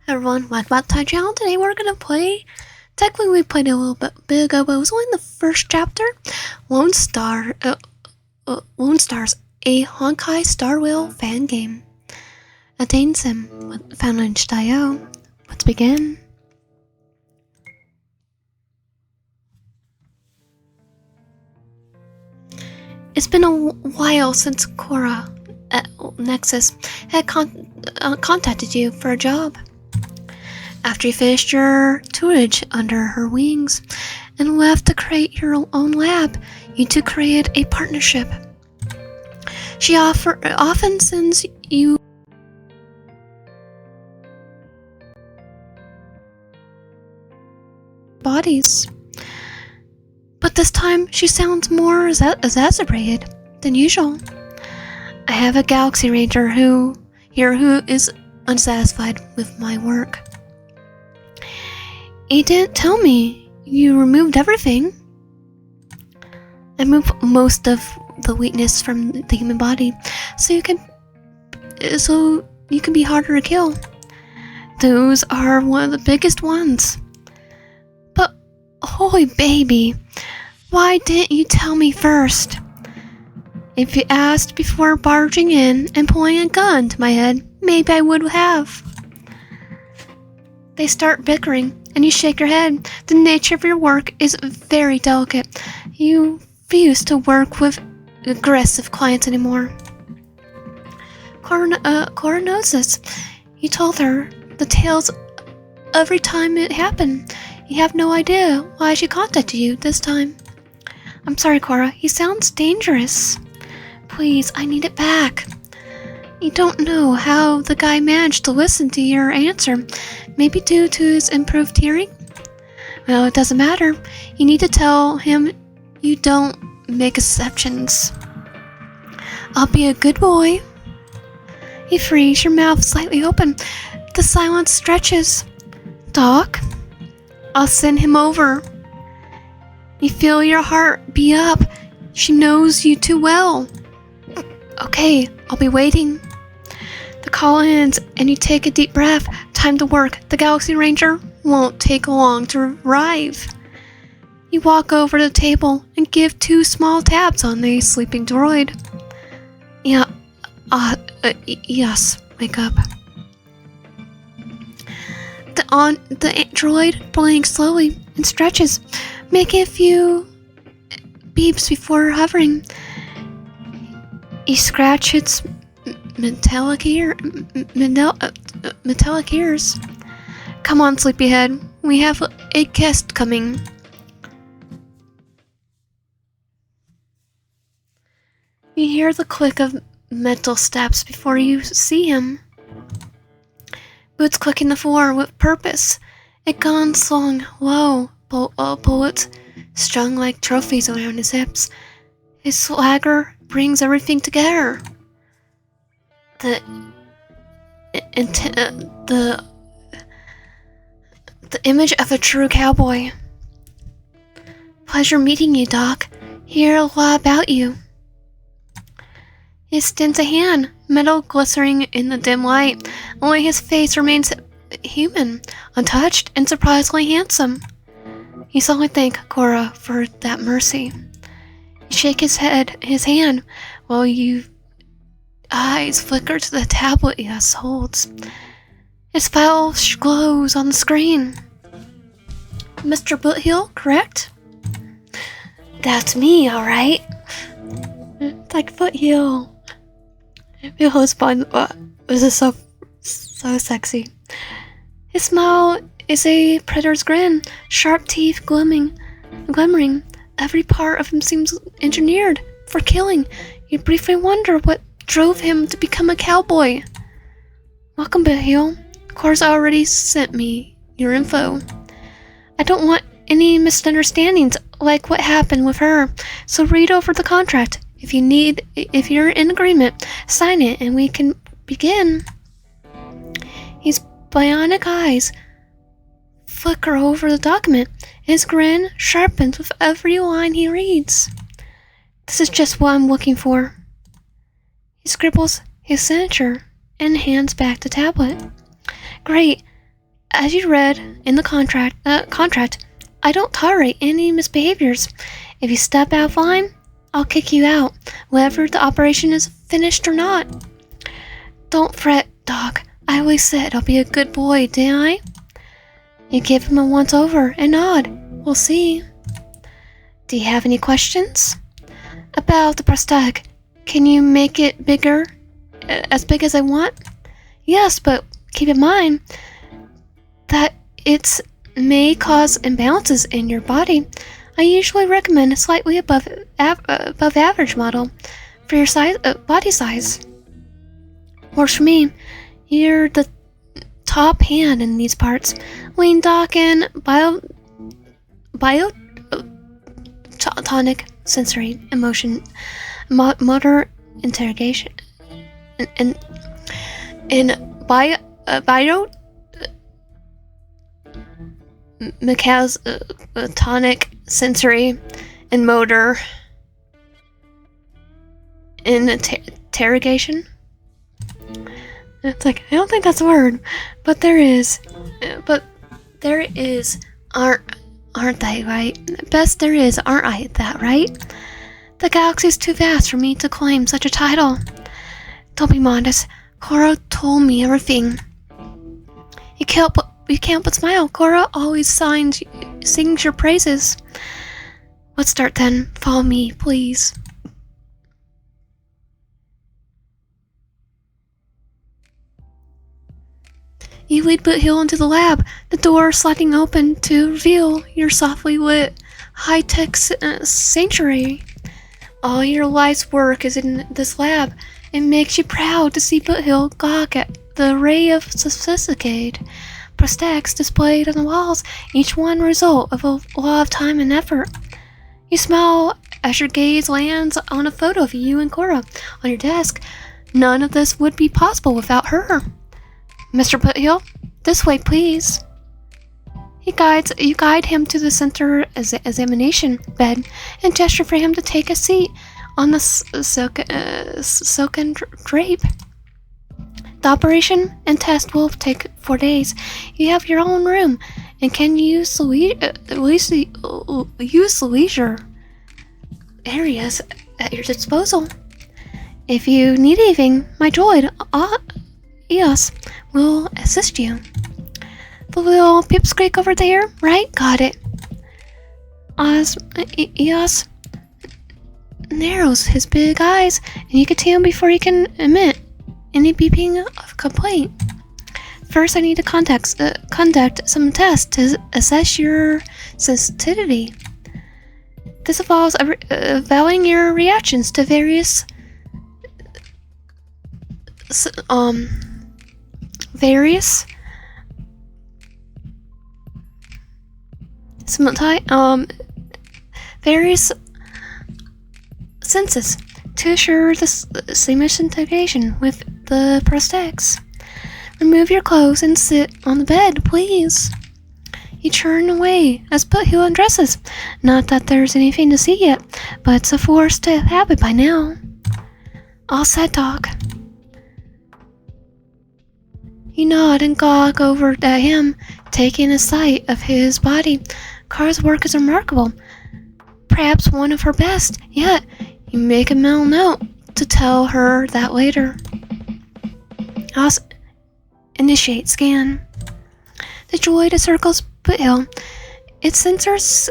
Hey everyone, welcome back to my channel. Today we're gonna play. Technically, we played it a little bit ago, but it was only in the first chapter. Lone Star's a Honkai Star Rail fan game. Attain Sim, found on nsfw. Let's begin. It's been a while since Cora at Nexus had contacted you for a job. After you finished your tourage under her wings and left to create your own lab, you two created a partnership. She often sends you bodies, but this time she sounds more exacerbated than usual. I have a Galaxy Ranger who is unsatisfied with my work. You didn't tell me you removed everything. I moved most of the weakness from the human body, so you can be harder to kill. Those are one of the biggest ones. But holy baby, why didn't you tell me first? If you asked before barging in and pulling a gun to my head, maybe I would have. They start bickering, and you shake your head. The nature of your work is very delicate. You refuse to work with aggressive clients anymore. Cora knows this. You told her the tales every time it happened. You have no idea why she contacted you this time. I'm sorry, Cora. He sounds dangerous. Please, I need it back. You don't know how the guy managed to listen to your answer. Maybe due to his improved hearing? Well, it doesn't matter. You need to tell him you don't make exceptions. I'll be a good boy. You freeze, your mouth slightly open. The silence stretches. Doc? I'll send him over. You feel your heart beat up. She knows you too well. Okay, I'll be waiting. The call ends, and you take a deep breath. Time to work. The Galaxy Ranger won't take long to arrive. You walk over to the table and give 2 small taps on the sleeping droid. Yes, wake up. The droid blinks slowly and stretches, making a few beeps before hovering. You scratch its metallic ears. Come on, sleepyhead. We have a guest coming. You hear the click of metal steps before you see him. Boots clicking the floor with purpose. A gun slung low, bullets strung like trophies around his hips. His swagger brings everything together. The image of a true cowboy. Pleasure meeting you, Doc. Hear a lot about you. He extends a hand, metal glistening in the dim light. Only his face remains human, untouched, and surprisingly handsome. You suddenly thank Cora for that mercy. You shake his hand, while your eyes flicker to the tablet he holds. His file glows on the screen. Mr. Boothill, correct? That's me, alright. It's like Foothill. Foothill is fun. This is so sexy. His smile is a predator's grin, sharp teeth glimmering. Every part of him seems engineered for killing. You briefly wonder what drove him to become a cowboy. Welcome, Boothill. Cora's already sent me your info. I don't want any misunderstandings like what happened with her, so read over the contract. If you're in agreement, sign it and we can begin. His bionic eyes flicker over the document. His grin sharpens with every line he reads. This is just what I'm looking for. He scribbles his signature and hands back the tablet. Great. As you read in the contract, I don't tolerate any misbehaviors. If you step out of line, I'll kick you out, whether the operation is finished or not. Don't fret, dog. I always said I'll be a good boy, didn't I? You give him a once-over and nod. We'll see. Do you have any questions? About the prosthetic, can you make it bigger? As big as I want? Yes, but keep in mind that it may cause imbalances in your body. I usually recommend a slightly above average model for your size, body size. Works for me. You're the top hand in these parts. Lean dock and biotonic sensory emotion motor interrogation and tonic sensory and motor interrogation. It's like, I don't think that's a word, but there is. Aren't they, right? Best there is, aren't I, that right? The galaxy's too vast for me to claim such a title. Don't be modest. Cora told me everything. You can't but smile. Cora always sings your praises. Let's start then. Follow me, please. You lead Boothill into the lab, the door sliding open to reveal your softly lit, high-tech sanctuary. All your life's work is in this lab. It makes you proud to see Boothill gawk at the array of sophisticated prosthetics displayed on the walls, each one a result of a lot of time and effort. You smile as your gaze lands on a photo of you and Cora on your desk. None of this would be possible without her. Mr. Boothill, this way, please. You guide him to the center examination bed and gesture for him to take a seat on the silken drape. The operation and test will take 4 days. You have your own room and can use the leisure areas at your disposal. If you need anything, my droid, Eos, will assist you. The little pipsqueak over there, right? Got it. Eos narrows his big eyes, and you can tell him before he can emit any beeping of complaint. First, I need to conduct some tests to assess your sensitivity. This involves evaluating your reactions to various senses to assure the seamless integration with the prosthetics. Remove your clothes and sit on the bed, please. You turn away as Boothill undresses. Not that there's anything to see yet, but it's a forced habit by now. All set, Doc. You nod and gawk over at him, taking a sight of his body. Kara's work is remarkable. Perhaps one of her best yet. You make a mental note to tell her that later. I'll initiate scan. The droid circles Boothill. Its sensors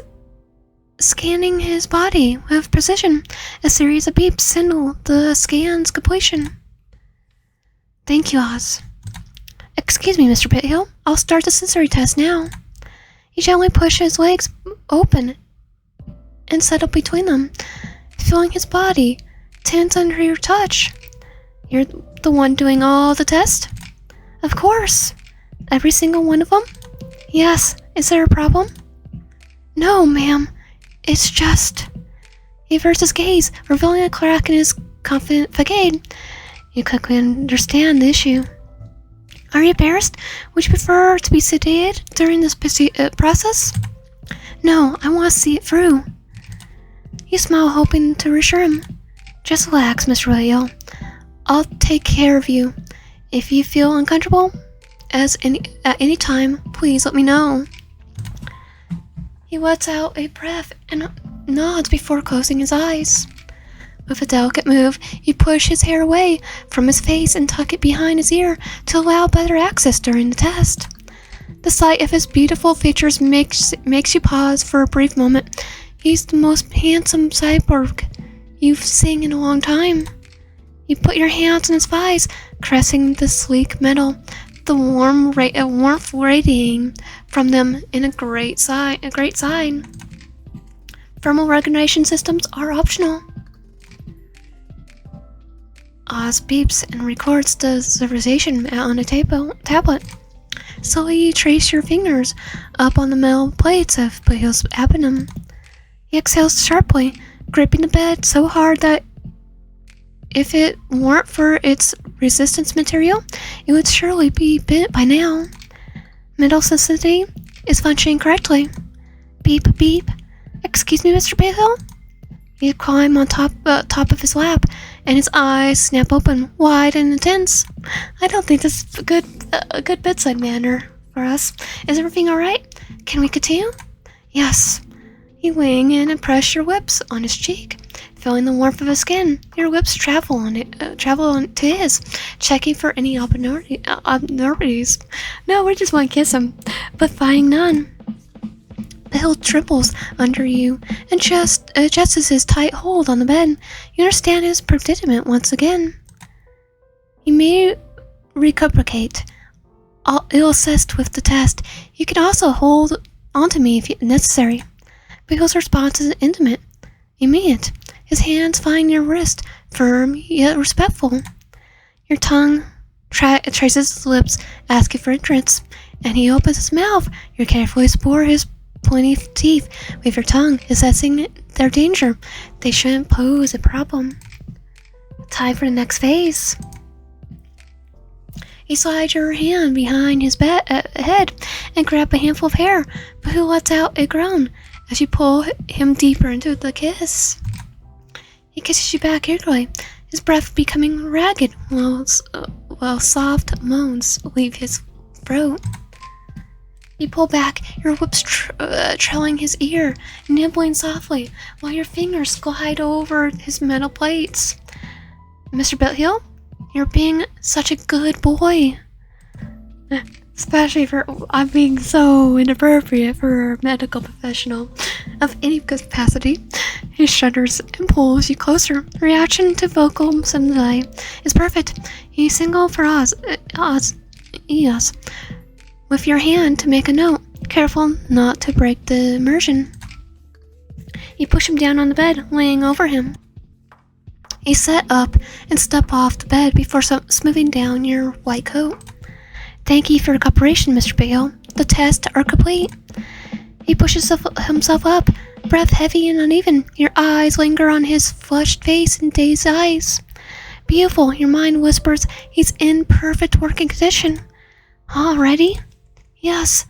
scanning his body with precision. A series of beeps signal the scan's completion. Thank you, Oz. Excuse me, Mr. Boothill. I'll start the sensory test now. You gently push his legs open and settle between them, feeling his body tense under your touch. You're the one doing all the tests? Of course. Every single one of them? Yes. Is there a problem? No, ma'am. It's just... He averts his gaze, revealing a crack in his confident facade. You quickly understand the issue. Are you embarrassed? Would you prefer to be sedated during this process? No, I want to see it through. You smile, hoping to reassure him. Just relax, Miss Royale. I'll take care of you. If you feel uncomfortable at any time, please let me know. He lets out a breath and nods before closing his eyes. With a delicate move, you push his hair away from his face and tuck it behind his ear to allow better access during the test. The sight of his beautiful features makes you pause for a brief moment. He's the most handsome cyborg you've seen in a long time. You put your hands on his thighs, caressing the sleek metal, the warmth radiating from them in a great sign. Thermal regulation systems are optional. Oz beeps and records the visualization on a tablet. Slowly trace your fingers up on the metal plates of Boothill's abdomen. He exhales sharply, gripping the bed so hard that if it weren't for its resistance material, it would surely be bent by now. Mental sensitivity is functioning correctly. Beep, beep. Excuse me, Mr. Boothill? You climb on top of his lap, and his eyes snap open, wide and intense. I don't think this is a good bedside manner for us. Is everything alright? Can we continue? Yes. You lean in and press your lips on his cheek, feeling the warmth of his skin. Your lips travel to his, checking for any abnormalities. No, we just want to kiss him, but finding none. Bill trembles under you and just adjusts his tight hold on the bed. You understand his predicament once again. You may recuperate. Ill-assessed with the test. You can also hold onto me if necessary. Bill's response is intimate, immediate. His hands find your wrist, firm yet respectful. Your tongue traces his lips, asking for entrance, and he opens his mouth. You carefully explore his pointy teeth with your tongue, assessing their danger. They shouldn't pose a problem. Time for the next phase. You slide your hand behind his head and grab a handful of hair, but who lets out a groan as you pull him deeper into the kiss. He kisses you back eagerly, his breath becoming ragged while soft moans leave his throat. You pull back, your lips trailing his ear, nibbling softly, while your fingers glide over his metal plates. Mr. Boothill, you're being such a good boy. Especially for I'm being so inappropriate for a medical professional of any capacity. He shudders and pulls you closer. Reaction to vocal stimuli is perfect. You single for Oz, with your hand to make a note, careful not to break the immersion. You push him down on the bed, laying over him. You set up and step off the bed before smoothing down your white coat. Thank you for your cooperation, Mr. Boothill. The tests are complete. He pushes himself up, breath heavy and uneven. Your eyes linger on his flushed face and dazed eyes. Beautiful, your mind whispers he's in perfect working condition. Already? Yes,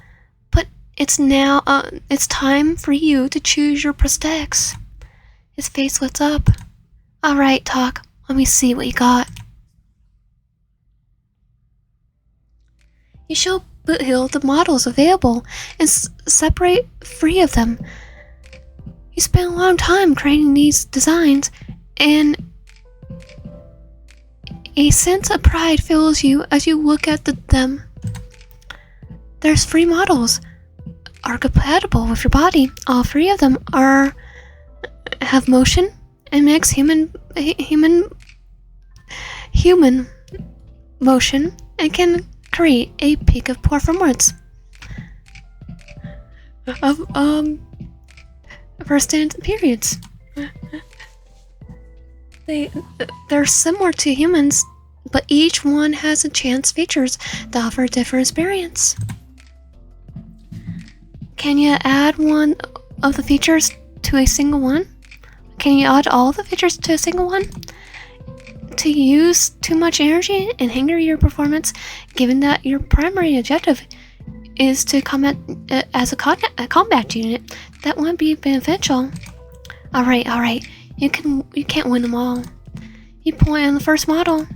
but it's time for you to choose your prosthetics. His face lights up. Alright, Talk, let me see what you got. You show Boothill the models available and separate 3 of them. You spent a long time creating these designs, and a sense of pride fills you as you look at them. There's 3 models are compatible with your body. All 3 of them have motion and mix human motion and can create a peak of performance of first and periods. They're similar to humans, but each one has enhanced features that offer a different experience. Can you add one of the features to a single one? Can you add all the features to a single one? To use too much energy and hinder your performance, given that your primary objective is to combat as a combat unit, that wouldn't be beneficial. Alright, you can't win them all. You point on the first model.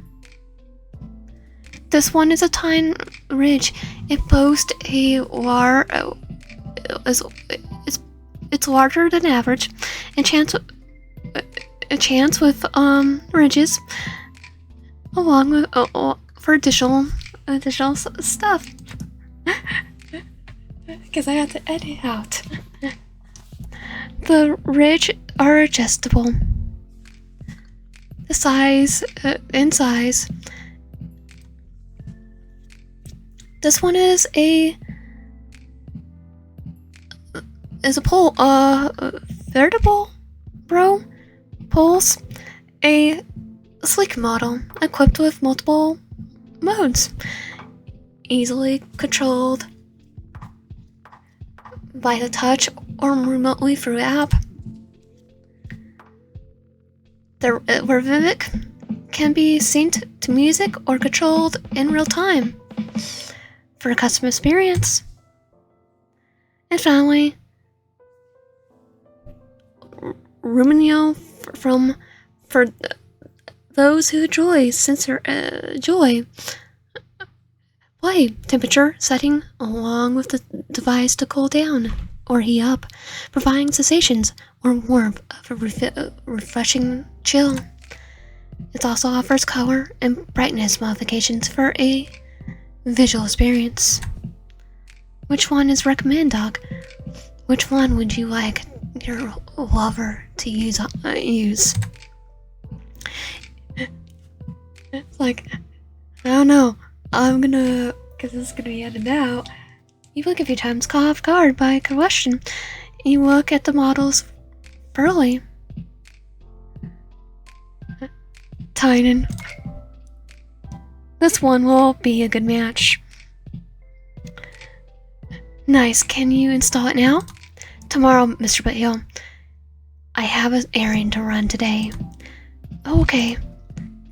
This one is a tiny ridge. It boasts it's larger than average. Enchants with ridges, along with for additional stuff. Because I have to edit out. The ridge are adjustable. The size in size. This one is a pole, veritable poles, a sleek model equipped with multiple modes, easily controlled by the touch or remotely through app. The Rivivik can be synced to music or controlled in real time for a custom experience. And finally, Ruminio for those who enjoy play temperature setting along with the device to cool down or heat up, providing sensations or warmth of a refreshing chill. It also offers color and brightness modifications for a visual experience. Which one is recommended, dog? Which one would you like your lover to use? It's like, I don't know. Because this is gonna be edited out. You look a few times caught off guard by a question. You look at the models thoroughly. Tynan. This one will be a good match. Nice, can you install it now? Tomorrow, Mr. Boothill. I have an errand to run today. Okay.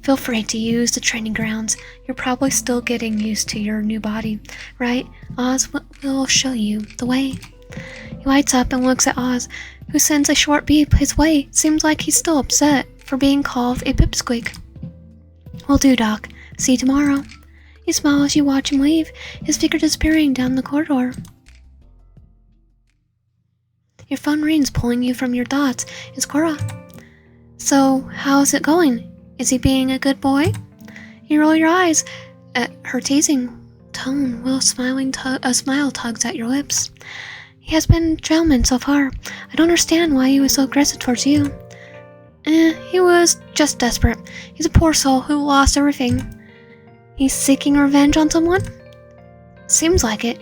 Feel free to use the training grounds. You're probably still getting used to your new body, right? Oz will show you the way. He lights up and looks at Oz, who sends a short beep his way. Seems like he's still upset for being called a pipsqueak. Will do, Doc. See you tomorrow. You smile as you watch him leave, his figure disappearing down the corridor. Your phone rings, pulling you from your thoughts. It's Cora. So, how's it going? Is he being a good boy? You roll your eyes at her teasing tone while a smile tugs at your lips. He has been a gentleman so far. I don't understand why he was so aggressive towards you. He was just desperate. He's a poor soul who lost everything. He's seeking revenge on someone? Seems like it.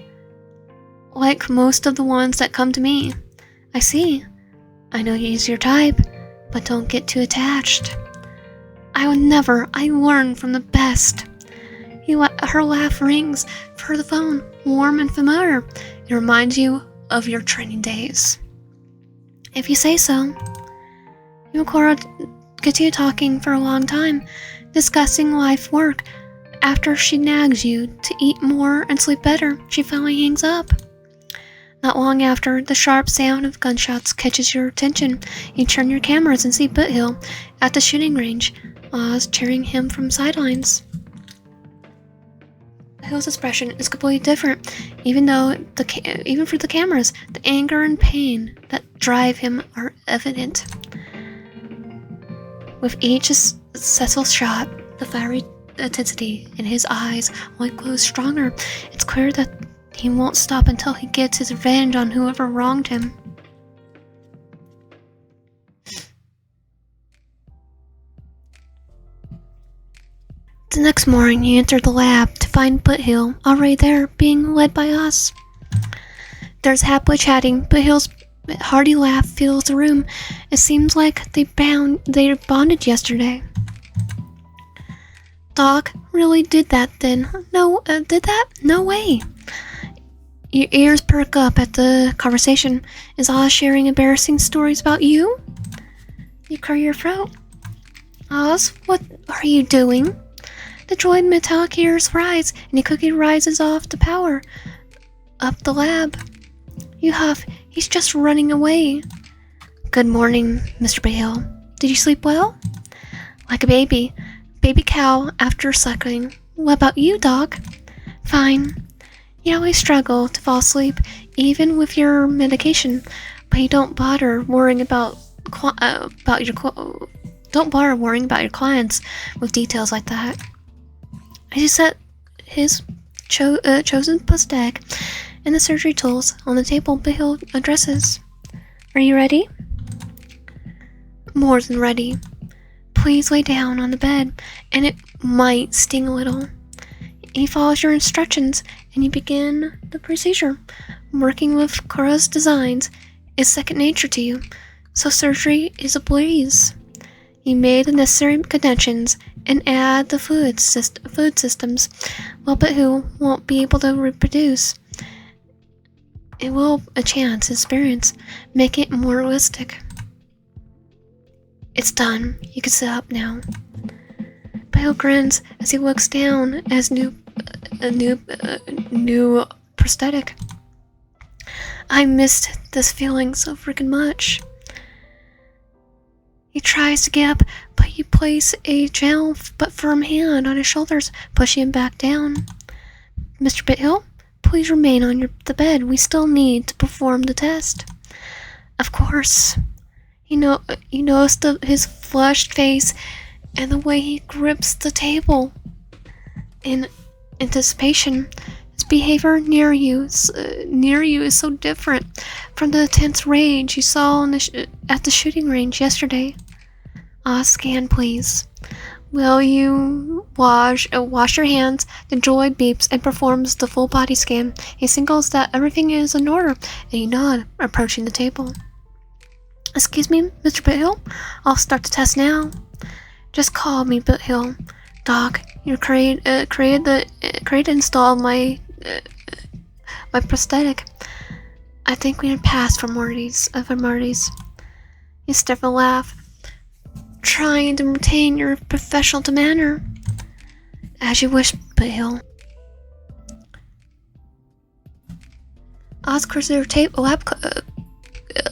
Like most of the ones that come to me. I see. I know he's your type, but don't get too attached. I would never. I learn from the best. Her laugh rings for the phone, warm and familiar. It reminds you of your training days. If you say so. You and Cora continue talking for a long time, discussing life work. After she nags you to eat more and sleep better, she finally hangs up. Not long after, the sharp sound of gunshots catches your attention. You turn your cameras and see Boothill at the shooting range, Oz cheering him from sidelines. Boothill's expression is completely different, even for the cameras. The anger and pain that drive him are evident. With each successful shot, the fiery intensity in his eyes only glows stronger. It's clear that he won't stop until he gets his revenge on whoever wronged him. The next morning, you enter the lab to find Boothill already there, being led by us. There's happily chatting. Boothill's hearty laugh fills the room. It seems like they bonded yesterday. Doc really did that then? No, did that? No way. Your ears perk up at the conversation. Is Oz sharing embarrassing stories about you? You clear your throat. Oz, what are you doing? The droid metallic ears rise, and a cookie rises off the power up the lab. You huff. He's just running away. Good morning, Mr. Boothill. Did you sleep well? Like a baby. Baby cow after suckling. What about you, Doc? Fine. You always struggle to fall asleep, even with your medication, but you don't bother worrying about don't bother worrying about your clients with details like that. He set his chosen prosthetic and the surgery tools on the table Boothill addresses. Are you ready? More than ready. Please lay down on the bed, and it might sting a little. He follows your instructions, and you begin the procedure. Working with Cora's designs is second nature to you, so surgery is a breeze. You made the necessary connections and add the food systems. Well, but who won't be able to reproduce? It will a chance experience, make it more realistic. It's done. You can sit up now. Boothill grins as he looks down at his new prosthetic. I missed this feeling so freaking much. He tries to get up, but you place a gentle but firm hand on his shoulders, pushing him back down. Mr. Boothill, please remain on the bed. We still need to perform the test. Of course. You notice his flushed face and the way he grips the table. In anticipation, his behavior near you is so different from the tense rage you saw at the shooting range yesterday. Scan, please. Will you wash your hands? The droid beeps and performs the full body scan. He signals that everything is in order, and you nod, approaching the table. Excuse me, Mr. Boothill? I'll start the test now. Just call me Boothill. Doc, you created and installed my prosthetic. I think we are past formalities. You start a laugh, trying to retain your professional demeanor. As you wish, Boothill. Oz cleans your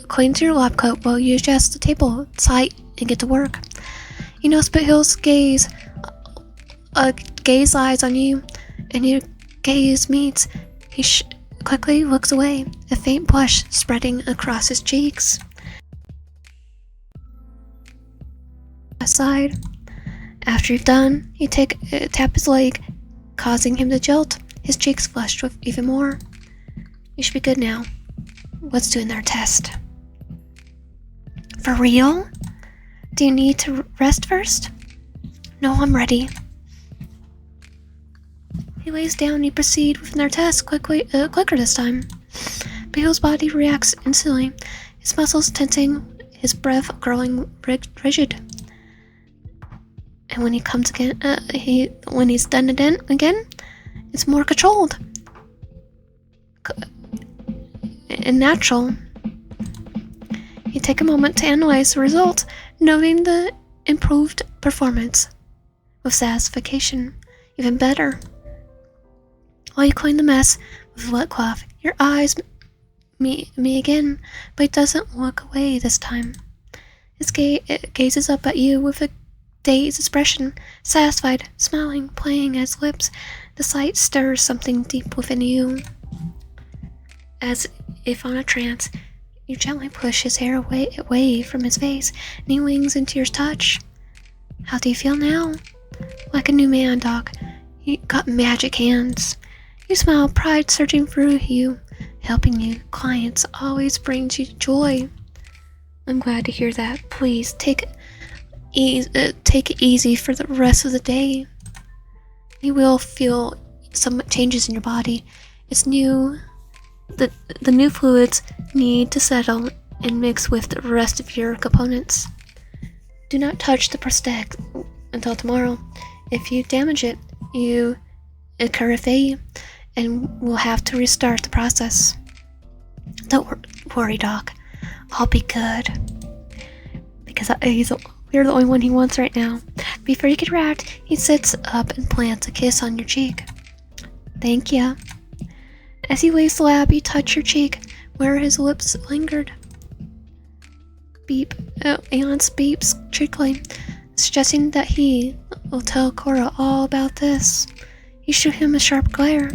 cleans your lab coat while you adjust the table site and get to work. You notice Boothill's gaze lies on you, and your gaze meets. He quickly looks away, a faint blush spreading across his cheeks. Aside. After you've done, you tap his leg, causing him to jolt, his cheeks flushed with even more. You should be good now. Let's do another test. For real? Do you need to rest first? No, I'm ready. He lays down and you proceed with another test, quicker this time. Boothill's body reacts instantly, his muscles tensing, his breath growing rigid. And when he comes again, when he's done again, it's more controlled and natural. You take a moment to analyze the results, noting the improved performance with satisfaction. Even better. While you clean the mess with a wet cloth, your eyes meet me again, but it doesn't look away this time. It gazes up at you with a dazed expression, satisfied, smiling, playing at his lips. The sight stirs something deep within you. As if on a trance, you gently push his hair away from his face, and he wings into your touch. How do you feel now? Like a new man, Doc. You got magic hands. You smile, pride surging through you. Helping you clients always brings you joy. I'm glad to hear that. Please take it easy for the rest of the day. You will feel some changes in your body. It's new. The new fluids need to settle and mix with the rest of your components. Do not touch the prosthetic until tomorrow. If you damage it, you incur a fee and will have to restart the process. Don't worry, Doc. I'll be good. Because you're the only one he wants right now. Before you can react, he sits up and plants a kiss on your cheek. Thank ya. As he waves the lab, you touch your cheek, where his lips lingered. Beep. Aeon's beeps cheerfully, suggesting that he will tell Cora all about this. You shoot him a sharp glare.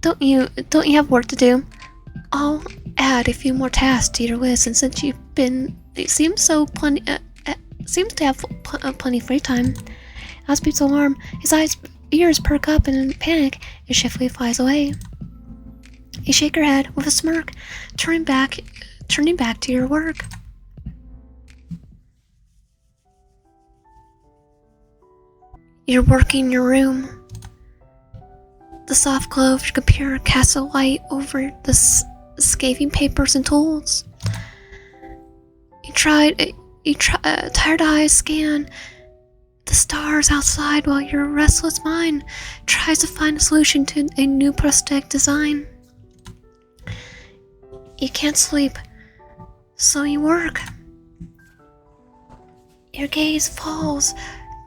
Don't you have work to do? I'll add a few more tasks to your list, and since it seems to have plenty free time. As beeps alarm, his ears perk up and in panic, and swiftly flies away. You shake your head with a smirk, turning back to your work. You're working your room. The soft glow of your computer casts a light over the scathing papers and tools. Tired eyes scan the stars outside while your restless mind tries to find a solution to a new prosthetic design. You can't sleep, so you work. Your gaze falls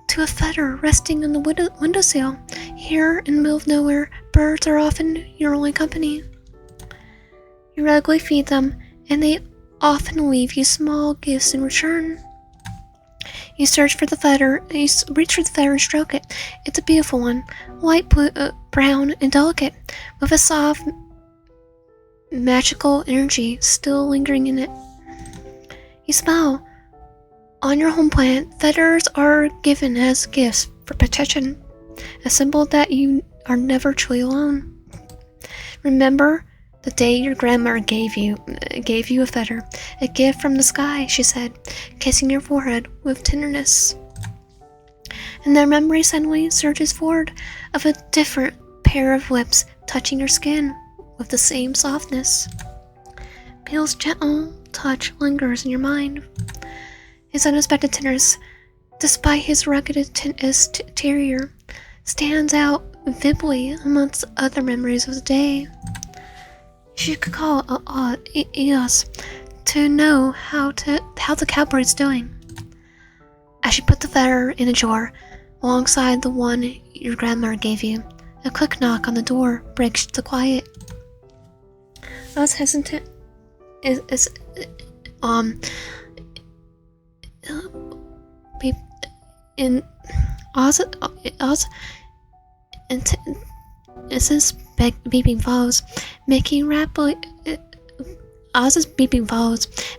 to a feather resting on the windowsill. Here, in the middle of nowhere, birds are often your only company. You regularly feed them, and they often leave you small gifts in return. You search for the feather, you reach for the feather and stroke it. It's a beautiful one, light blue, brown and delicate, with a soft, magical energy still lingering in it. You smile. On your home planet, feathers are given as gifts for protection, a symbol that you are never truly alone. Remember the day your grandmother gave you a feather, a gift from the sky, she said, kissing your forehead with tenderness. And their memory suddenly surges forward of a different pair of lips touching your skin with the same softness. Bill's gentle touch lingers in your mind. His unexpected tenderness, despite his rugged exterior, stands out vividly amongst other memories of the day. She could call Eos to know how the cowboy's doing. As she put the feather in a drawer alongside the one your grandmother gave you, a quick knock on the door breaks the quiet. I was hesitant. Beeping follows,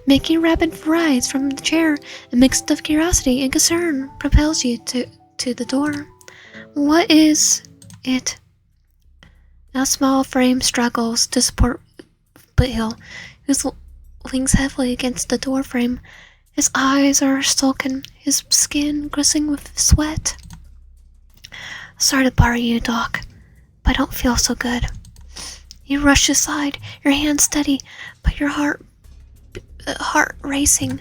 making rapid rise from the chair. A mix of curiosity and concern propels you to the door. What is it? A small frame struggles to support Boothill, who leans heavily against the door frame. His eyes are sunken, his skin glistening with sweat. Sorry to bother you, Doc, but I don't feel so good. You rush aside, your hands steady, but your heart racing.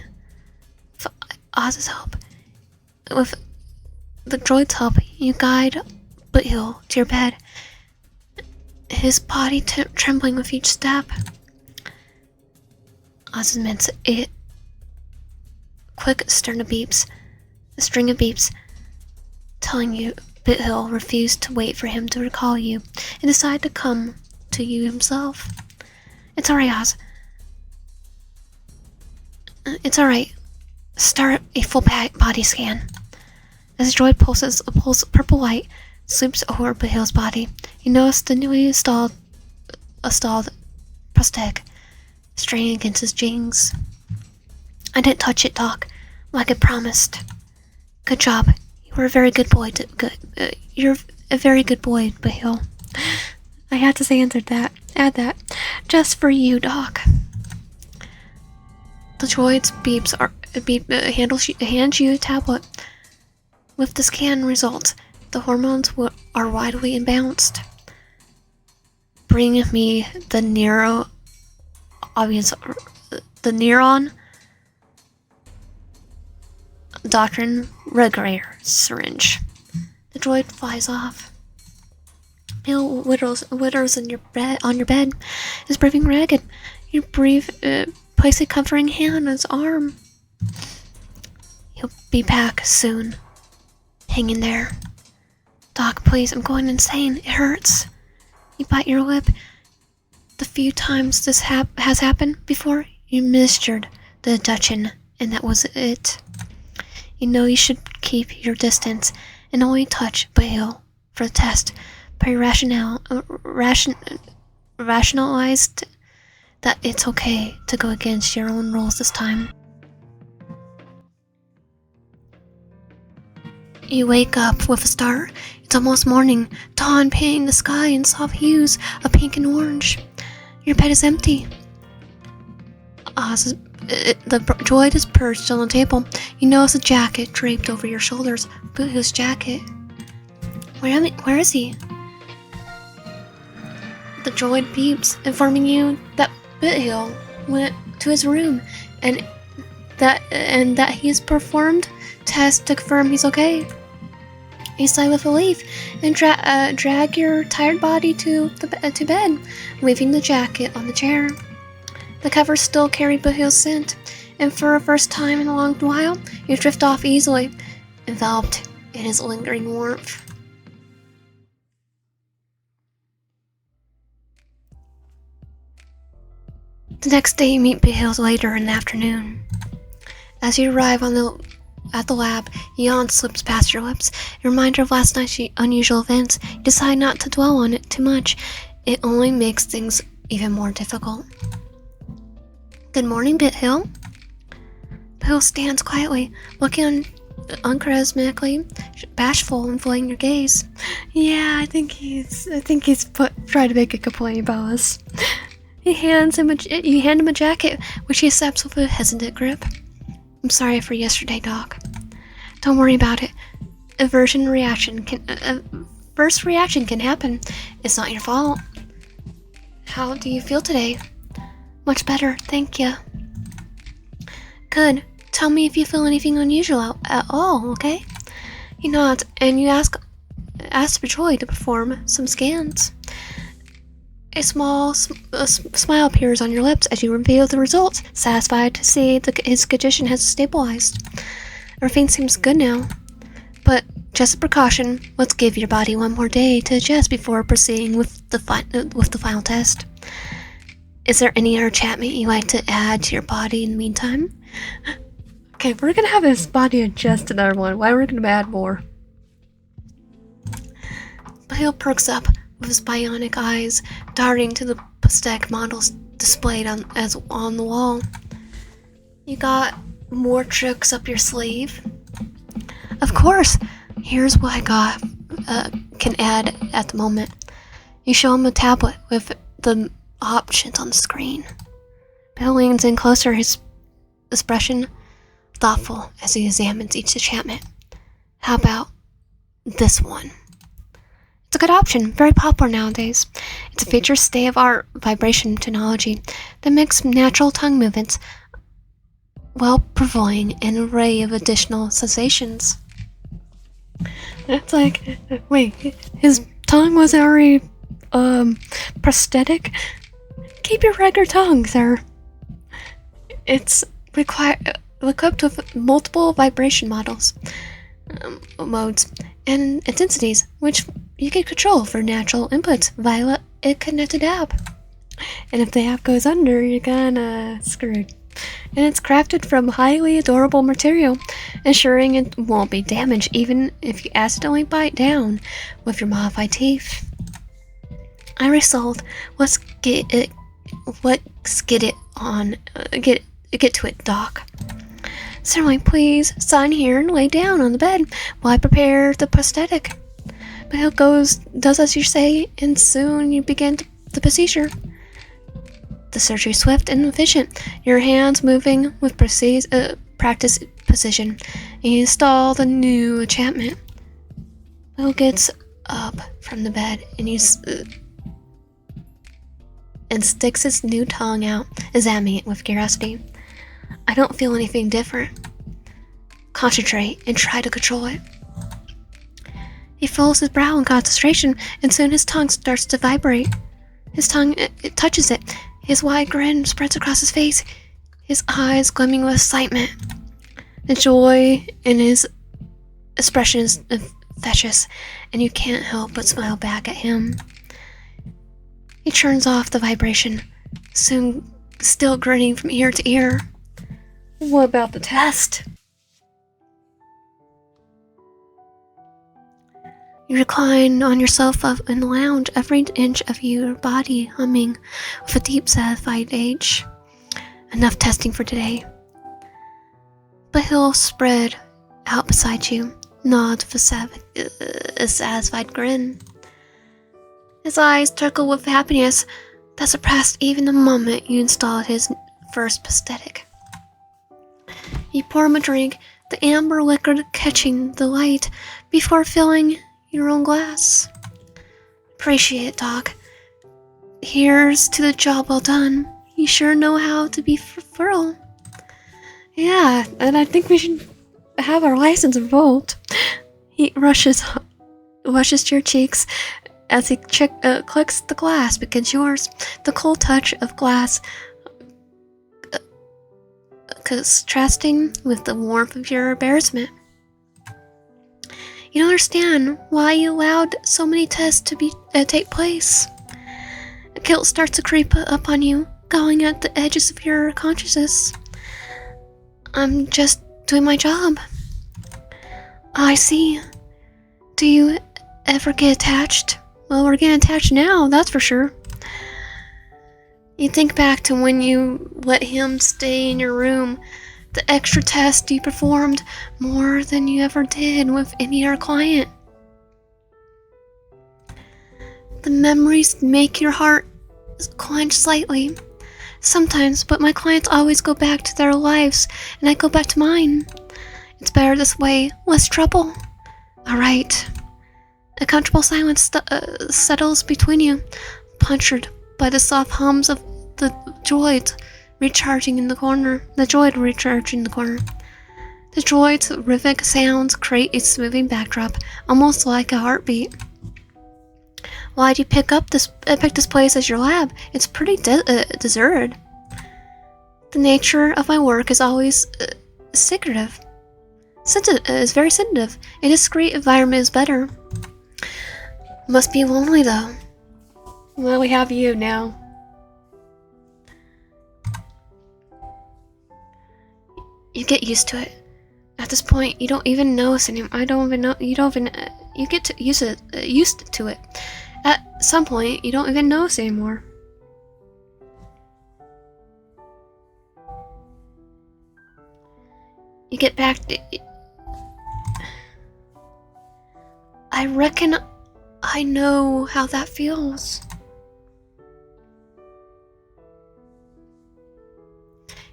With Oz's help, with the droid's help, you guide Boothill to your bed, his body trembling with each step. Oz admits it. Quick string of beeps, telling you Boothill refused to wait for him to recall you and decided to come to you himself. It's alright, Oz. It's alright. Start a full body scan. As the droid pulses, a purple light sweeps over Boothill's body. You notice the newly installed prosthetic straining against his jeans. I didn't touch it, Doc, like I promised. Good job. You were a very good boy. You're a very good boy, Boothill. I had to add that, just for you, Doc. The droid's hands you a tablet. With the scan results, the hormones are widely imbalanced. Bring me the neuron doctrine regulator syringe. The droid flies off. Bill withers on your bed, is breathing ragged. You place a comforting hand on his arm. He'll be back soon. Hang in there. Doc, please, I'm going insane. It hurts. You bite your lip. The few times this has happened before, you ministered the Dutchin, and that was it. You know you should keep your distance and only touch Boothill for the test, rationalized that it's okay to go against your own rules this time. You wake up with a start. It's almost morning, dawn painting the sky in soft hues of pink and orange. Your bed is empty. The droid is perched on the table. You notice a jacket draped over your shoulders. Boothill's jacket. Where is he? The droid beeps, informing you that Boothill went to his room and that he's performed tests to confirm he's okay. You sigh with relief and drag your tired body to bed, leaving the jacket on the chair. The covers still carry Boothill's scent, and for a first time in a long while, you drift off easily, enveloped in his lingering warmth. The next day, you meet Boothill later in the afternoon. As you arrive at the lab, yawn slips past your lips. A reminder of last night's unusual events. You decide not to dwell on it too much. It only makes things even more difficult. Good morning, Boothill. Boothill stands quietly, looking uncharismatically bashful and avoiding your gaze. Yeah, I think he's trying to make a complaint about us. You hand him a jacket, which he accepts with a hesitant grip. I'm sorry for yesterday, Doc. Don't worry about it. A first reaction can happen. It's not your fault. How do you feel today? Much better, thank you. Good. Tell me if you feel anything unusual at all, okay? You nod, and you ask Pajoy to perform some scans. A small smile appears on your lips as you reveal the results, satisfied to see his condition has stabilized. Everything seems good now. But just a precaution, let's give your body one more day to adjust before proceeding with the final test. Is there any other enchantment you'd like to add to your body in the meantime? Okay, we're gonna have his body adjust to another one. Why are we gonna add more? Boothill perks up, with his bionic eyes darting to the prosthetic models displayed on the wall. You got more tricks up your sleeve? Of course! Here's what I got can add at the moment. You show him a tablet with the options on the screen. Bill leans in closer, his expression thoughtful as he examines each enchantment. How about this one? It's a good option, very popular nowadays. It's a feature state-of-art vibration technology that makes natural tongue movements while providing an array of additional sensations. It's like, wait, his tongue was already prosthetic? Keep your regular tongue, sir. It's equipped with multiple vibration modes and intensities, which you can control for natural inputs via a connected app. And if the app goes under, you're kinda screwed. And it's crafted from highly adorable material, ensuring it won't be damaged even if you accidentally bite down with your modified teeth. I resolved, let's get to it, Doc. Certainly, please sign here and lay down on the bed while I prepare the prosthetic. But does as you say, and soon you begin the procedure. The surgery is swift and efficient, your hands moving with practice precision, and you install the new enchantment. Bill gets up from the bed and sticks his new tongue out, examining it with curiosity. I don't feel anything different. Concentrate and try to control it. He folds his brow in concentration, and soon his tongue starts to vibrate. His tongue it touches it. His wide grin spreads across his face, his eyes gleaming with excitement. The joy in his expression is infectious, and you can't help but smile back at him. He turns off the vibration, soon still grinning from ear to ear. What about the test? You recline on your sofa in the lounge, every inch of your body humming with a deep, satisfied age. Enough testing for today. Boothill spread out beside you, nods with a satisfied grin. His eyes twinkled with happiness that surpassed even the moment you installed his first prosthetic. You pour him a drink, the amber liquor catching the light before filling your own glass. Appreciate it, Doc. Here's to the job well done. You sure know how to be fertile. Yeah, and I think we should have our license revoked. He rushes to your cheeks as he clicks the glass against yours. The cold touch of glass contrasting with the warmth of your embarrassment. You don't understand why you allowed so many tests to take place. Guilt starts to creep up on you, going at the edges of your consciousness. I'm just doing my job. I see. Do you ever get attached? Well, we're getting attached now, that's for sure. You think back to when you let him stay in your room, the extra test you performed more than you ever did with any other client. The memories make your heart clench slightly. Sometimes, but my clients always go back to their lives, and I go back to mine. It's better this way, less trouble. Alright. A comfortable silence settles between you, punctured by the soft hums of the droid recharging in the corner. The droid's rhythmic sounds create a smoothing backdrop, almost like a heartbeat. Why'd you pick this place as your lab? It's pretty deserted. The nature of my work is always secretive. It's very sensitive. A discreet environment is better. Must be lonely though. Well, we have you now. You get used to it. At this point, you don't even notice anymore. You get used to it. At some point, you don't even notice anymore. You get back to... I reckon I know how that feels.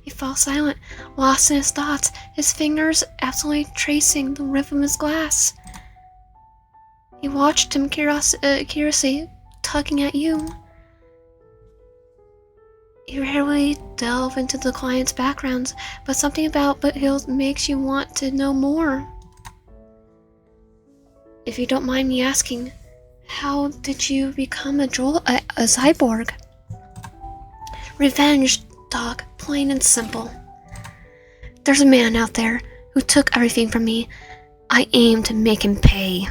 He falls silent, lost in his thoughts, his fingers absolutely tracing the rhythm of his glass. You watched him curiously tugging at you. You rarely delve into the client's backgrounds, but something about Boothill makes you want to know more. If you don't mind me asking, how did you become a cyborg? Revenge, Doc, plain and simple. There's a man out there who took everything from me. I aim to make him pay.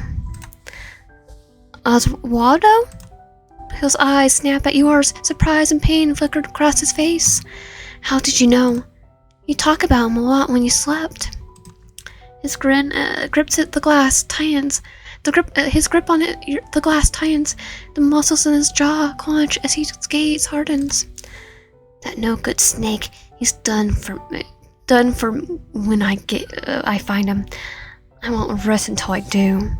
Oswaldo? His eyes snap at yours. Surprise and pain flickered across his face. How did you know? You talk about him a lot when you slept. His grin grips at the glass tightens. His grip on the glass tightens. The muscles in his jaw clench as his gaze hardens. That no good snake. He's done for when I find him. I won't rest until I do.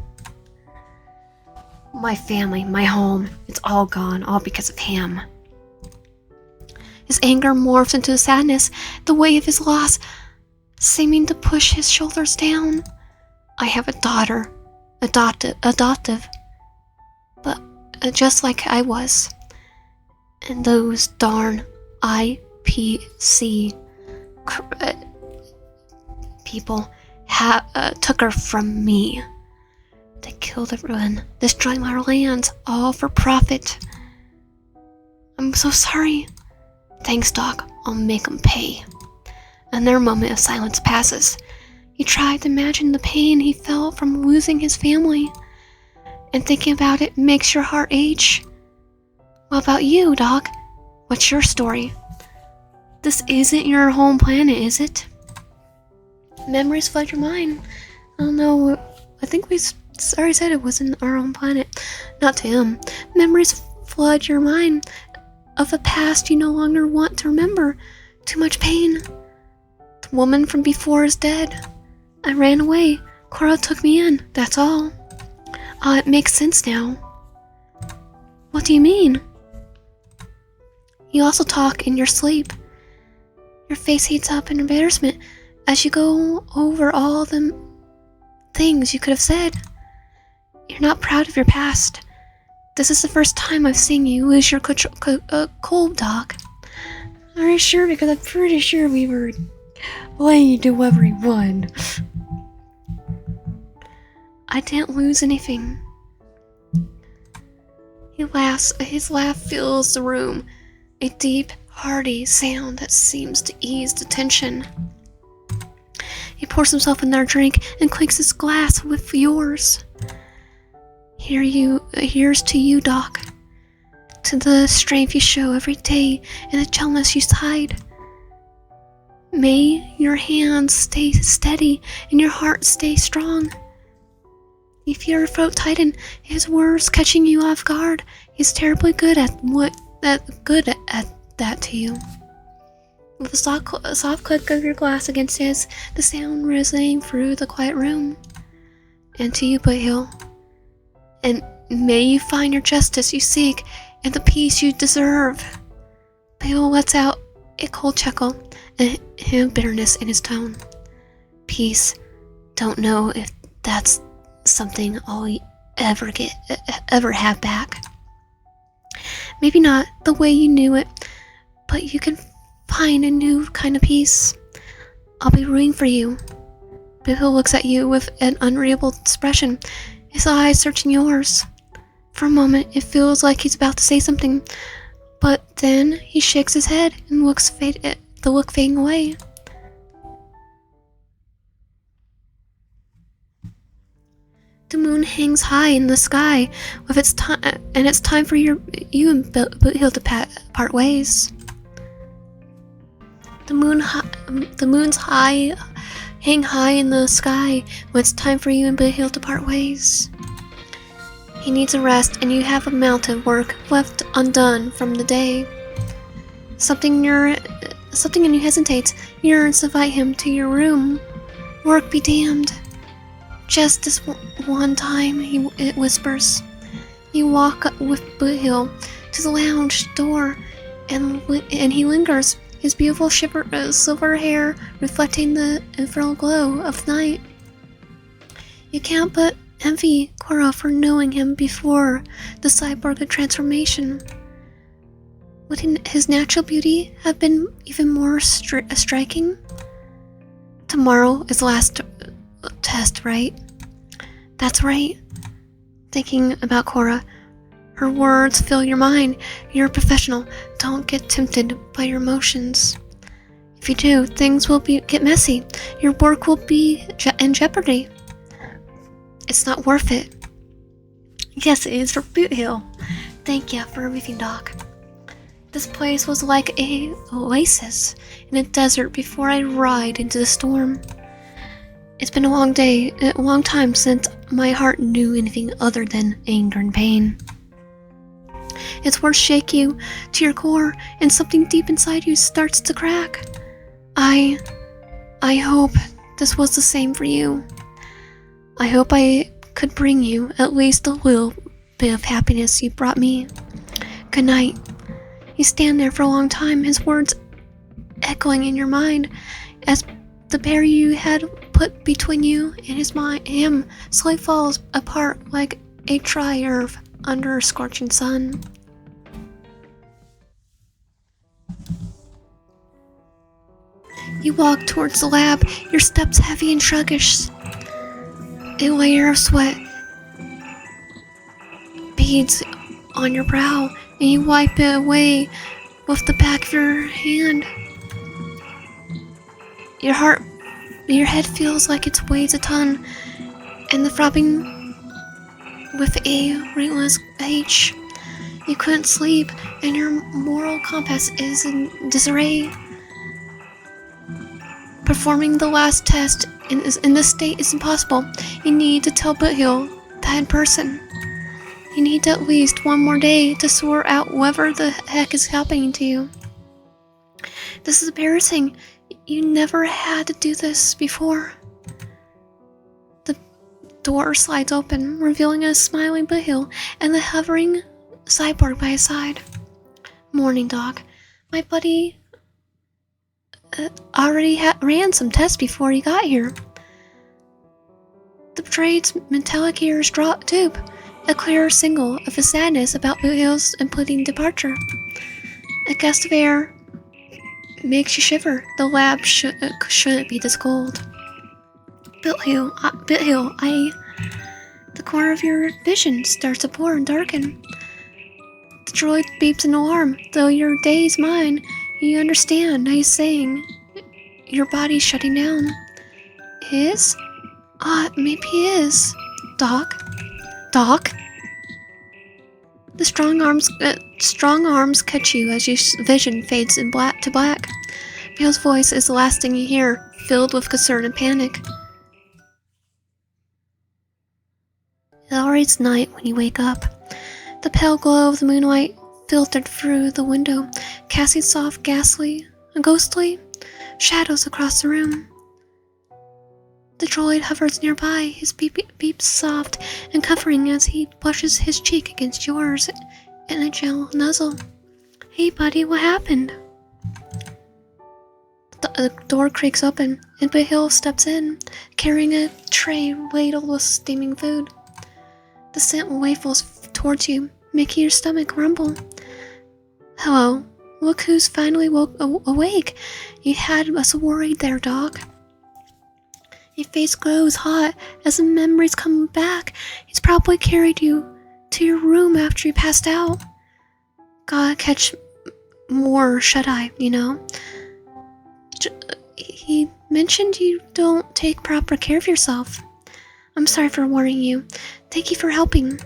My family, my home, it's all gone, all because of him. His anger morphs into sadness, the weight of his loss seeming to push his shoulders down. I have a daughter, adoptive, but just like I was. And those darn IPC people took her from me. They killed everyone, destroyed my lands, all for profit. I'm so sorry. Thanks, Doc. I'll make them pay. Another moment of silence passes. He tried to imagine the pain he felt from losing his family, and thinking about it makes your heart ache. What about you, Doc? What's your story? This isn't your home planet, is it? Memories flood your mind. I don't know. I think we already said it wasn't our own planet. Not to him. Memories flood your mind of a past you no longer want to remember. Too much pain. The woman from before is dead. I ran away. Cora took me in, that's all. It makes sense now. What do you mean? You also talk in your sleep. Your face heats up in embarrassment as you go over all the things you could have said. You're not proud of your past. This is the first time I've seen you lose your cold dog. Are you sure? Because I'm pretty sure we were playing to everyone. I didn't lose anything. He laughs. His laugh fills the room. A deep, hearty sound that seems to ease the tension. He pours himself another drink and clinks his glass with yours. Here's to you, Doc. To the strength you show every day and the gentleness you hide. May your hands stay steady and your heart stay strong. You feel your throat tighten, his words catching you off guard. He's terribly good at that to you. With a soft click of your glass against his, the sound resonating through the quiet room. And to you, Boothill. And may you find your justice you seek and the peace you deserve. Boothill lets out a cold chuckle and bitterness in his tone. Peace. Don't know if that's something I'll ever have back. Maybe not the way you knew it, but you can find a new kind of peace. I'll be rooting for you. Boothill looks at you with an unreadable expression, his eyes searching yours. For a moment, it feels like he's about to say something, but then he shakes his head and the look fading away. The moon hangs high in the sky, it's time for you and Boothill to part ways. The moon's hang high in the sky when it's time for you and Boothill to part ways. He needs a rest, and you have a amount of work left undone from the day. Something in you hesitates, yearns to invite him to your room. Work be damned. Just this one time, it whispers. You walk with Boothill to the lounge door, and he lingers, his beautiful silver hair reflecting the infernal glow of night. You can't but envy Cora for knowing him before the cyborg transformation. Would his natural beauty have been even more striking? Tomorrow is the last test, right? That's right. Thinking about Cora, her words fill your mind. You're a professional. Don't get tempted by your emotions. If you do, things will get messy. Your work will be in jeopardy. It's not worth it. Yes, it is for Boothill. Thank you for everything, Doc. This place was like an oasis in a desert before I ride into the storm. It's been a long time since my heart knew anything other than anger and pain. Its words shake you to your core, and something deep inside you starts to crack. I hope this was the same for you. I hope I could bring you at least a little bit of happiness you brought me. Good night. You stand there for a long time, his words echoing in your mind as the barrier you had put between you and him slowly falls apart like a dry herb under a scorching sun. You walk towards the lab, your steps heavy and sluggish. A layer of sweat beads on your brow, and you wipe it away with the back of your hand. Your head feels like it weighs a ton, and the throbbing with a relentless H. You couldn't sleep, and your moral compass is in disarray. Performing the last test in this state is impossible. You need to tell Boothill bad person. You need at least one more day to sort out whatever the heck is happening to you. This is embarrassing. You never had to do this before. The door slides open, revealing a smiling Boothill and the hovering cyborg by his side. Morning, Doc. My buddy already ran some tests before he got here. The betrayed's metallic ears droop, a clear signal of his sadness about Boothill's impending departure. A gust of air makes you shiver. The lab shouldn't be this cold. Boothill, the corner of your vision starts to blur and darken. The droid beeps an alarm. Though your day's mine, you understand. He's saying your body's shutting down. His? Maybe he is. Doc? The strong arms catch you as your vision fades in black to black. Bale's voice is the last thing you hear, filled with concern and panic. It's already night when you wake up. The pale glow of the moonlight filtered through the window, casting soft, ghostly shadows across the room. The droid hovers nearby, his beeps soft and comforting as he brushes his cheek against yours in a gentle nuzzle. Hey buddy, what happened? The door creaks open, and Boothill steps in, carrying a tray ladled with steaming food. The scent wafles towards you, making your stomach rumble. Hello, look who's finally awake. You had us worried there, Doc. Your face glows hot as the memories come back. He's probably carried you to your room after you passed out. Gotta catch more shut-eye, you know. He mentioned you don't take proper care of yourself. I'm sorry for worrying you. Thank you for helping.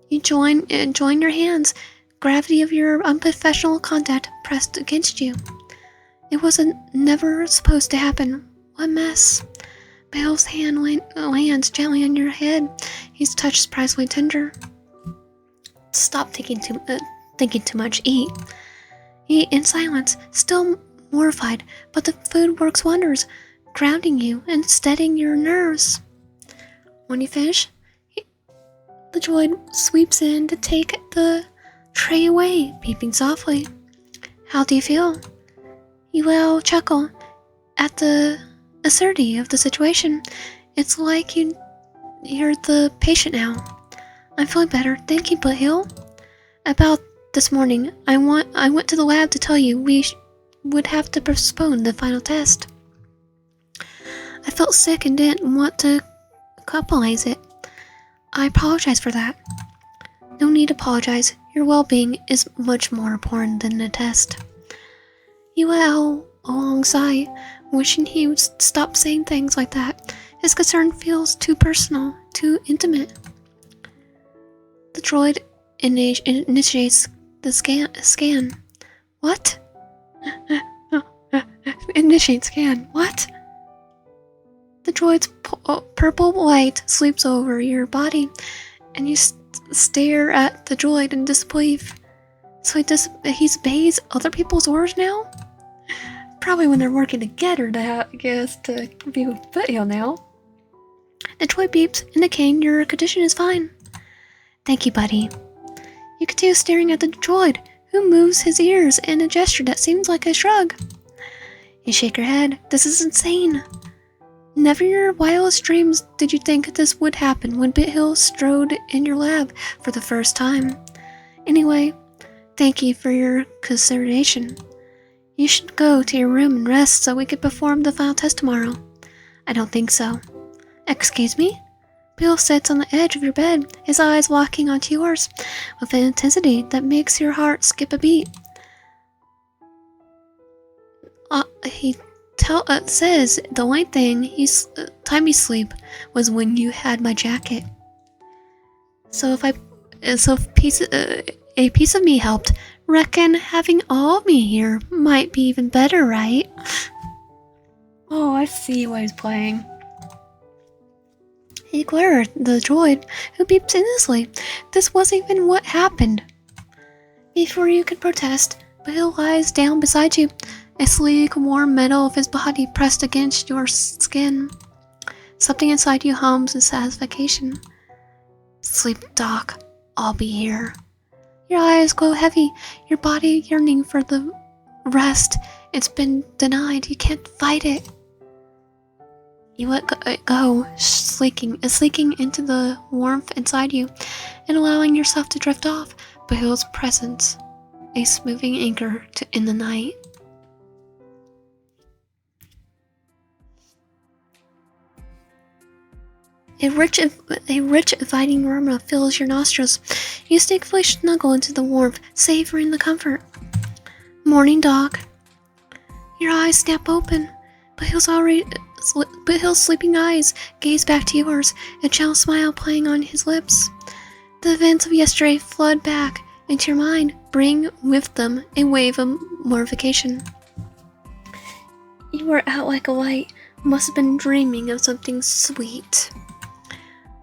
You join your hands. Gravity of your unprofessional conduct pressed against you. It wasn't never supposed to happen. What mess. Bale's hand lands gently on your head. His touch surprisingly tender. Stop thinking too much. Eat. Eat in silence, still mortified, but the food works wonders, grounding you and steadying your nerves. When you finish, the droid sweeps in to take the tray away, beeping softly. How do you feel? You will chuckle at the absurdity of the situation. It's like you're the patient now. I'm feeling better, thank you, Boothill. About this morning, I went to the lab to tell you we would have to postpone the final test. I felt sick and didn't want to compromise it. I apologize for that. No need to apologize. Your well-being is much more important than the test. You let alongside, wishing he would stop saying things like that. His concern feels too personal, too intimate. The droid initiates the scan. What? Initiate scan. What? The droid's purple light sweeps over your body, and you stare at the droid in disbelief. So he obeys other people's orders now? Probably when they're working together to be with Boothill now. The droid beeps, indicating your condition is fine. Thank you, buddy. You continue staring at the droid, who moves his ears in a gesture that seems like a shrug. You shake your head. This is insane. Never in your wildest dreams did you think this would happen when Boothill strode in your lab for the first time. Anyway, thank you for your consideration. You should go to your room and rest so we can perform the final test tomorrow. I don't think so. Excuse me? Bill sits on the edge of your bed, his eyes locking onto yours with an intensity that makes your heart skip a beat. He says the only time you sleep was when you had my jacket. So a piece of me helped, reckon having all of me here might be even better, right? Oh, I see what he's playing. He glared at the droid, who beeped endlessly. This wasn't even what happened. Before you could protest, Boothill lies down beside you, a sleek, warm metal of his body pressed against your skin. Something inside you hums in satisfaction. Sleep, Doc. I'll be here. Your eyes glow heavy, your body yearning for the rest. It's been denied. You can't fight it. You let go, sleeking into the warmth inside you, and allowing yourself to drift off. Boothill's presence, a smoothing anchor in the night. A rich, inviting aroma fills your nostrils. You stickfully snuggle into the warmth, savoring the comfort. Morning, Doc. Your eyes snap open. Boothill's sleeping eyes gaze back to yours, a gentle smile playing on his lips. The events of yesterday flood back into your mind, bring with them a wave of mortification. You were out like a light, must have been dreaming of something sweet.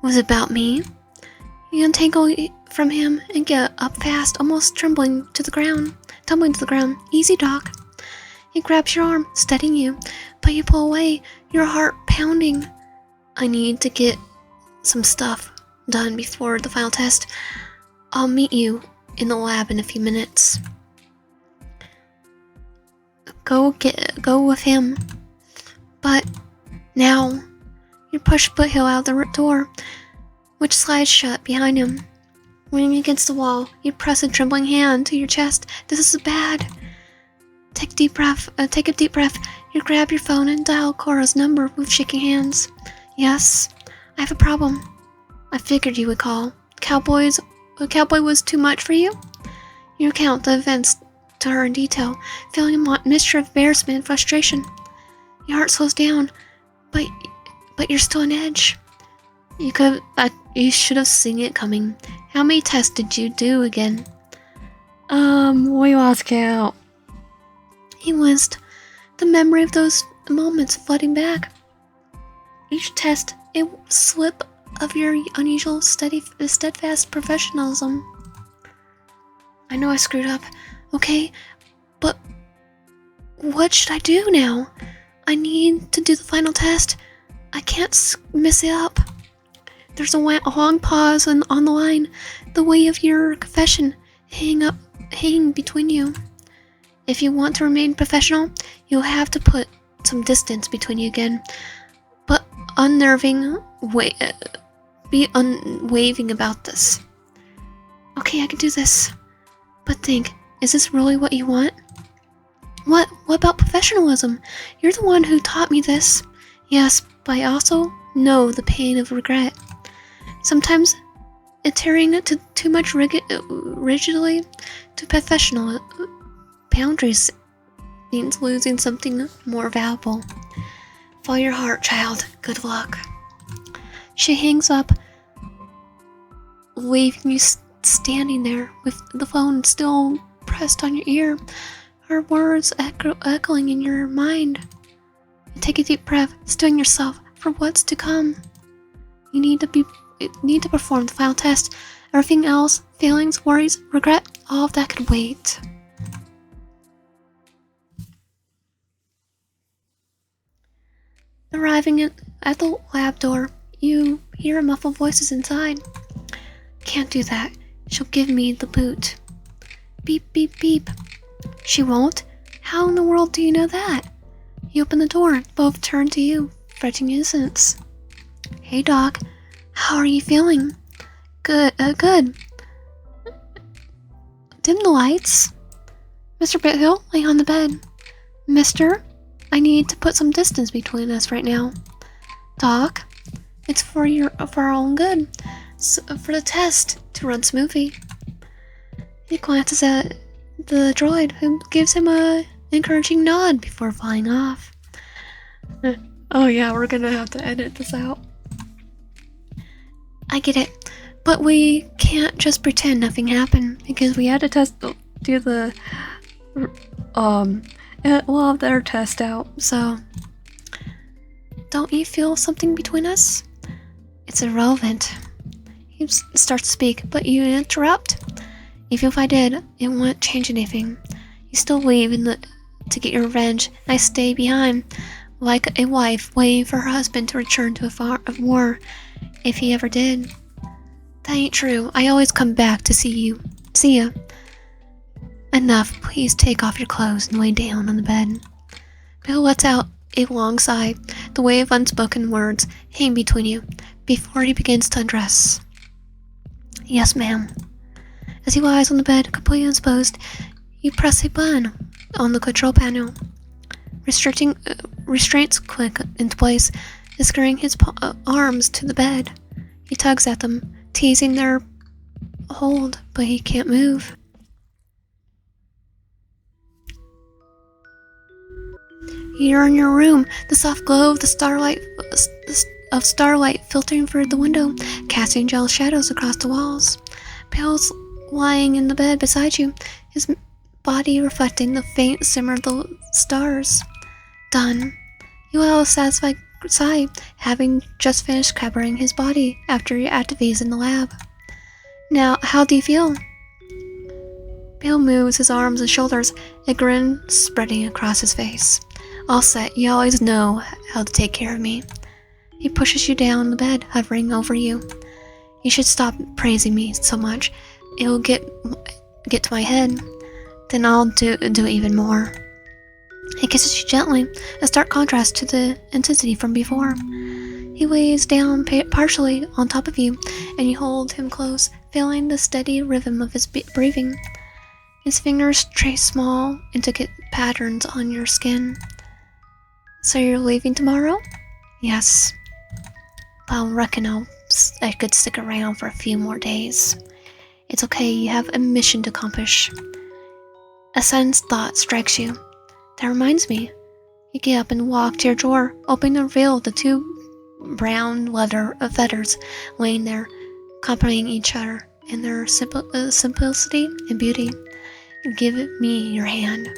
Was it about me? You untangle from him and get up fast, almost tumbling to the ground. Easy, Doc. He grabs your arm, steadying you, but you pull away, your heart pounding. I need to get some stuff done before the final test. I'll meet you in the lab in a few minutes. Go with him. But now, you push Boothill out the door, which slides shut behind him. Leaning against the wall, you press a trembling hand to your chest. This is bad. Take a deep breath. You grab your phone and dial Cora's number with shaking hands. Yes, I have a problem. I figured you would call. A cowboy was too much for you? You recount the events to her in detail, feeling a mixture of embarrassment and frustration. Your heart slows down, but you're still on edge. You should have seen it coming. How many tests did you do again? We lost count. He winced, the memory of those moments flooding back. Each test, a slip of your unusual, steadfast professionalism. I know I screwed up, okay? But what should I do now? I need to do the final test. I can't mess it up. There's a long pause on the line, the weight of your confession hanging between you. If you want to remain professional, you'll have to put some distance between you again. But be unwavering about this. Okay, I can do this. But think, is this really what you want? What about professionalism? You're the one who taught me this. Yes, but I also know the pain of regret. Sometimes adhering to too much rigidly to professional boundaries means losing something more valuable. Follow your heart, child. Good luck. She hangs up, leaving you standing there with the phone still pressed on your ear, her words echoing in your mind. Take a deep breath, stilling yourself for what's to come. You need to perform the final test. Everything else, feelings, worries, regret, all of that could wait. Arriving at the lab door, you hear muffled voices inside. Can't do that. She'll give me the boot. Beep, beep, beep. She won't? How in the world do you know that? You open the door, both turn to you, fretting innocence. Hey, Doc. How are you feeling? Good. Dim the lights. Mr. Boothill, lay on the bed. Mister, I need to put some distance between us right now. Doc, it's for our own good. For the test to run smoothly. He glances at the droid, who gives him a encouraging nod before flying off. Oh yeah, we're gonna have to edit this out. I get it, but we can't just pretend nothing happened, because we had to Do the we'll have their test out. So, don't you feel something between us? It's irrelevant. He starts to speak, but you interrupt. Even if I did, it won't change anything. You still leave to get your revenge, and I stay behind, like a wife waiting for her husband to return to a war, if he ever did. That ain't true. I always come back to see ya. Enough. Please take off your clothes and lay down on the bed. Bill lets out a long sigh, the wave of unspoken words hang between you, before he begins to undress. Yes, ma'am. As he lies on the bed, completely exposed, you press a button on the control panel. Restraints click into place, securing his arms to the bed. He tugs at them, teasing their hold, but he can't move. You're in your room, the soft glow of the starlight filtering through the window, casting jealous shadows across the walls. Bill's lying in the bed beside you, his body reflecting the faint simmer of the stars. Done. You let out a satisfied sigh, having just finished covering his body after your activities in the lab. Now, how do you feel? Bill moves his arms and shoulders, a grin spreading across his face. All set, you always know how to take care of me. He pushes you down the bed, hovering over you. You should stop praising me so much. It'll get to my head. Then I'll do even more. He kisses you gently, a stark contrast to the intensity from before. He lays down partially on top of you, and you hold him close, feeling the steady rhythm of his breathing. His fingers trace small, intricate patterns on your skin. So you're leaving tomorrow? Yes. I reckon I could stick around for a few more days. It's okay, you have a mission to accomplish. A sudden thought strikes you. That reminds me. You get up and walk to your drawer, opening and reveal the two brown leather feathers laying there, complementing each other in their simplicity and beauty. Give me your hand.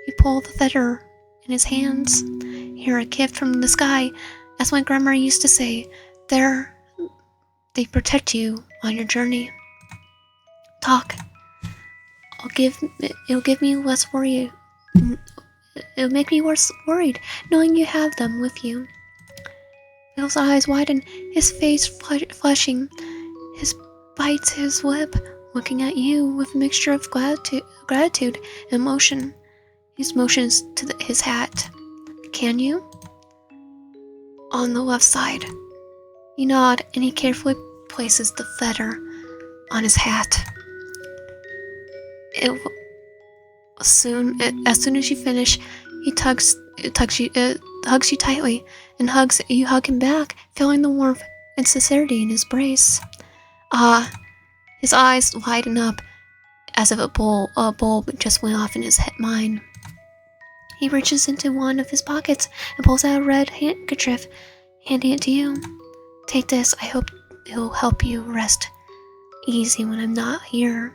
You pull the feather in his hands. You're a gift from the sky, as my grandma used to say. They protect you on your journey. Talk. It'll give me less worry. It'll make me less worried knowing you have them with you. Bill's eyes widen, his face flushing. He bites his lip, looking at you with a mixture of gratitude and emotion. He motions to his hat. Can you? On the left side. You nod, and he carefully places the feather on his hat. As soon as you finish, he hugs you tightly, and you hug him back, feeling the warmth and sincerity in his embrace. His eyes lighten up, as if a bulb just went off in his mind. He reaches into one of his pockets and pulls out a red handkerchief, handing it to you. Take this. I hope it'll help you rest easy when I'm not here.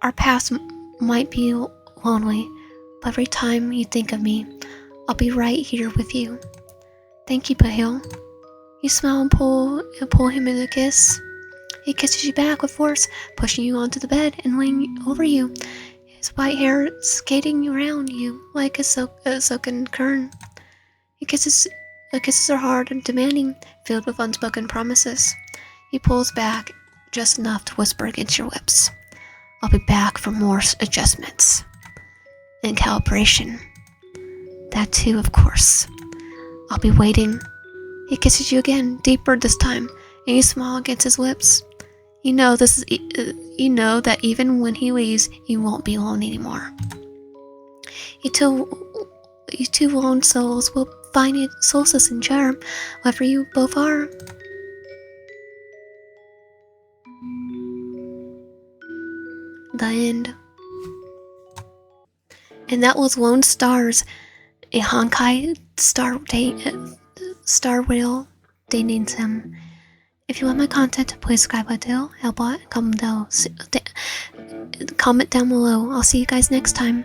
Our paths might be lonely, but every time you think of me, I'll be right here with you. Thank you, Boothill. You smile and pull him in a kiss. He kisses you back with force, pushing you onto the bed and laying over you, his white hair skating around you like a silken curtain. The kisses are hard and demanding, filled with unspoken promises. He pulls back just enough to whisper against your lips. I'll be back for more adjustments and calibration. That too, of course. I'll be waiting. He kisses you again, deeper this time, and you smile against his lips. You know that even when he leaves, you won't be alone anymore. You two lone souls will find solace and charm, wherever you both are. The end. And that was Lone Stars, a Honkai Star Whale dating sim. If you want my content, please subscribe, help out, and comment down below. I'll see you guys next time.